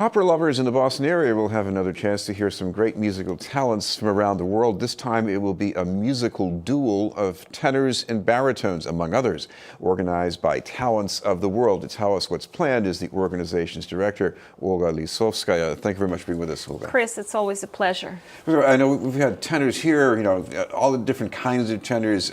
Opera lovers in the Boston area will have another chance to hear some great musical talents from around the world. This time it will be a musical duel of tenors and baritones, among others, organized by Talents of the World. To tell us what's planned is the organization's director, Olga Lisovskaya. Thank you very much for being with us, Olga. Chris, it's always a pleasure. I know we've had tenors here, all the different kinds of tenors,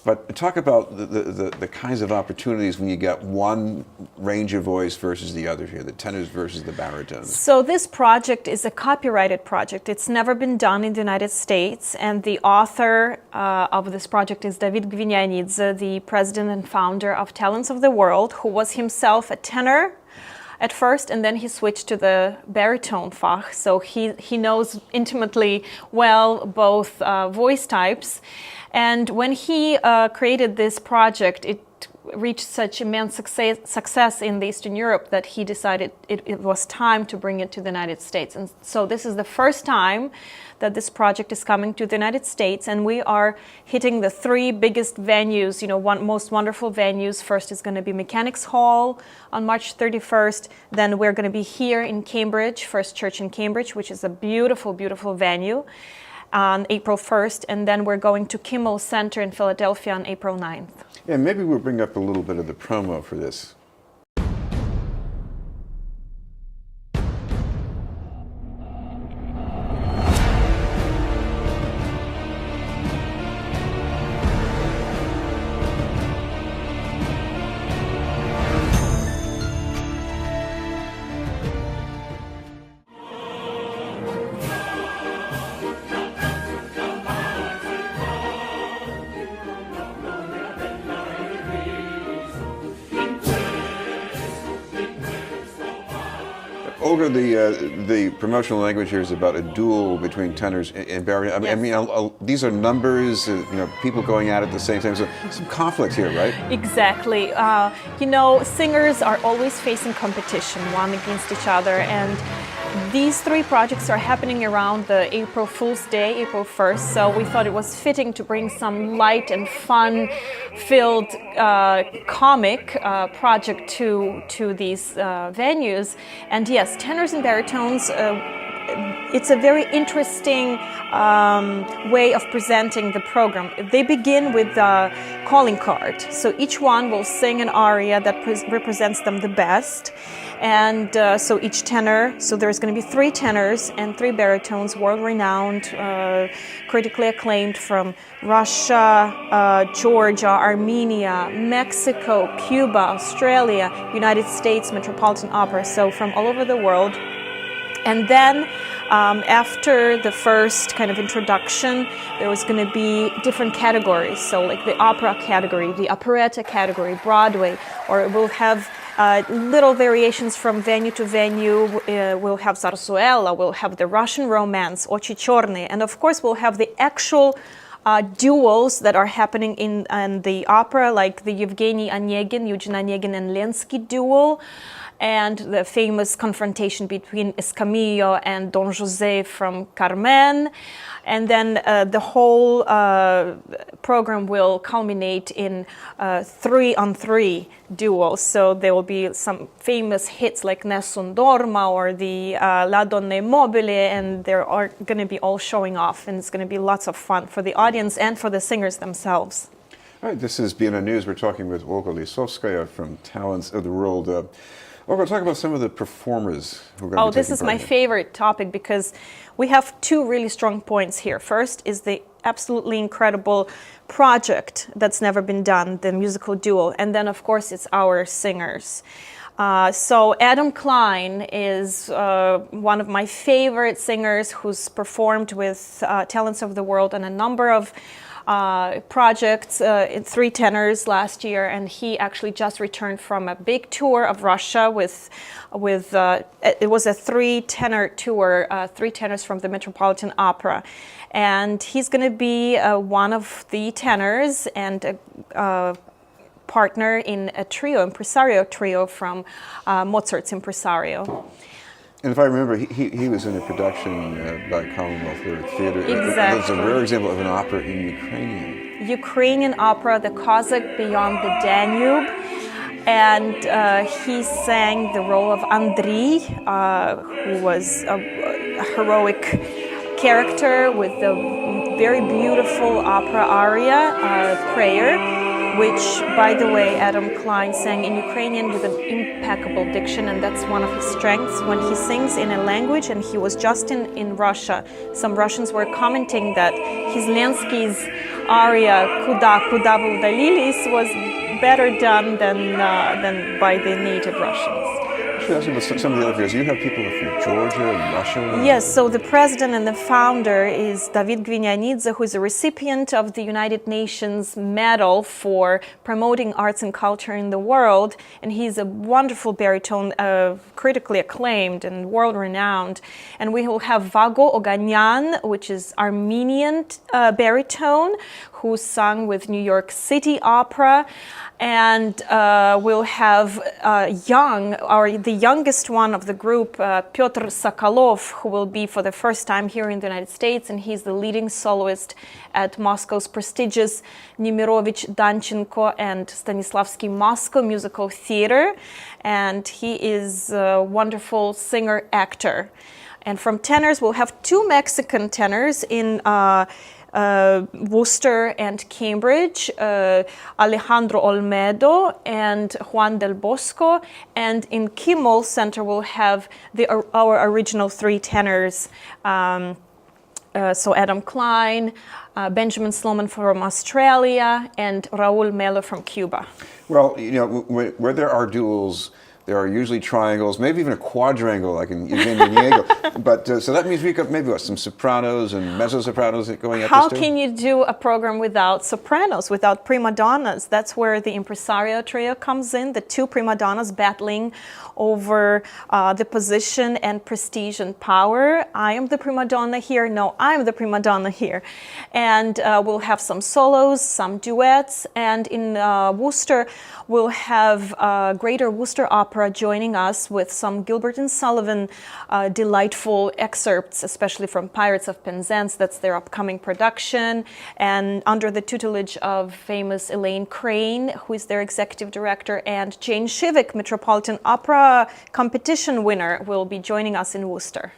but talk about the kinds of opportunities when you get one range of voice versus the other here, the tenors versus the baritones. So this project is a copyrighted project. It's never been done in the United States, and the author of this project is David Gvinyanidze, the president and founder of Talents of the World, who was himself a tenor at first, and then he switched to the baritone fach, so he knows intimately well both voice types. And when he created this project, it reached such immense success in Eastern Europe that he decided it was time to bring it to the United States. And so this is the first time that this project is coming to the United States, and we are hitting the three biggest venues, most wonderful venues. First is going to be Mechanics Hall on March 31st. Then we're going to be here in Cambridge, First Church in Cambridge, which is a beautiful, beautiful venue, on April 1st. And then we're going to Kimmel Center in Philadelphia on April 9th. Yeah, maybe we'll bring up a little bit of the promo for this. Olga, the promotional language here is about a duel between tenors and baritones. Yes. These are numbers, people going at it at the same time. So some conflict here, right? Exactly. Singers are always facing competition, one against each other, and these three projects are happening around the April Fool's Day, April 1st, so we thought it was fitting to bring some light and fun-filled comic project to these venues. And yes, tenors and baritones, it's a very interesting way of presenting the program. They begin with a calling card, so each one will sing an aria that represents them the best. And so each tenor, so there's going to be three tenors and three baritones, world-renowned, critically acclaimed from Russia, Georgia, Armenia, Mexico, Cuba, Australia, United States Metropolitan Opera, so from all over the world. And then after the first kind of introduction, there was going to be different categories. So like the opera category, the operetta category, Broadway, or we'll have little variations from venue to venue. We'll have zarzuela, we'll have the Russian romance, Ochi Chorny, and of course we'll have the actual duels that are happening in the opera, like the Eugen Onegin and Lenski duel, and the famous confrontation between Escamillo and Don José from Carmen. And then the whole program will culminate in 3-on-3 duels. So there will be some famous hits like Nessun Dorma or the La Donna Immobile, and they're going to be all showing off, and it's going to be lots of fun for the audience and for the singers themselves. All right, this is BNN News. We're talking with Olga Lisovskaya from Talents of the World. We're going to talk about some of the performers who are going to be taking part. This is my favorite topic because we have two really strong points here. First is the absolutely incredible project that's never been done, the musical duel. And then, of course, it's our singers. So Adam Klein is one of my favorite singers who's performed with Talents of the World on a number of projects, in 3 tenors last year, and he actually just returned from a big tour of Russia with it was a 3-tenor tour, 3 tenors from the Metropolitan Opera, and he's going to be one of the tenors and a partner in a trio, impresario trio from Mozart's Impresario. And if I remember, he was in a production by Commonwealth Theatre. Exactly. That's a rare example of an opera in Ukrainian. Ukrainian opera, The Cossack Beyond the Danube. and he sang the role of Andriy, who was a heroic character with a very beautiful opera aria, prayer, which, by the way, Adam Klein sang in Ukrainian with an impeccable diction, and that's one of his strengths when he sings in a language. And he was just in Russia. Some Russians were commenting that his Lensky's aria "Kuda вы удалились" was better done than by the native Russians. Actually, some of the other figures, you have people from Georgia and Russia. Yes, so the president and the founder is David Gvinianidze, who is a recipient of the United Nations Medal for promoting arts and culture in the world. And he's a wonderful baritone, critically acclaimed and world-renowned. And we will have Vago Oganyan, which is Armenian baritone, who sung with New York City Opera. And we'll have the youngest one of the group, Pyotr Sokolov, who will be for the first time here in the United States, and he's the leading soloist at Moscow's prestigious Nemirovich, Danchenko, and Stanislavski Moscow Musical Theater, and he is a wonderful singer-actor. And from tenors, we'll have two Mexican tenors in Worcester and Cambridge, Alejandro Olmedo and Juan del Bosco, and in Kimmel Center we'll have our original three tenors, so Adam Klein, Benjamin Sloman from Australia, and Raul Melo from Cuba. Well, you know, where there are duels, there are usually triangles, maybe even a quadrangle, like in Evgeny Onegin. But so that means we got maybe some sopranos and mezzo-sopranos going at How this too? can you do a program without sopranos, without prima donnas? That's where the impresario trio comes in, the two prima donnas battling over the position and prestige and power. I am the prima donna here. No, I'm the prima donna here. And we'll have some solos, some duets. And in Worcester, we'll have Greater Worcester Opera joining us with some Gilbert and Sullivan delightful excerpts, especially from Pirates of Penzance. That's their upcoming production. And under the tutelage of famous Elaine Crane, who is their executive director, and Jane Shivik, Metropolitan Opera competition winner, will be joining us in Worcester.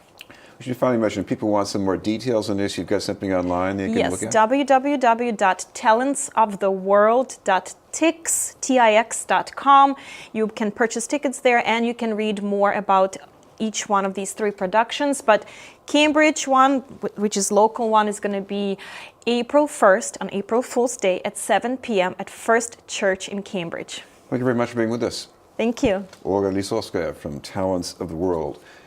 We should finally mention, if people want some more details on this, you've got something online they can look at? Yes, www.talentsoftheworld.tix.com. You can purchase tickets there, and you can read more about each one of these three productions. But Cambridge one, which is local one, is going to be April 1st, on April Fool's Day at 7 p.m. at First Church in Cambridge. Thank you very much for being with us. Thank you. Olga Lisovskaya from Talents of the World.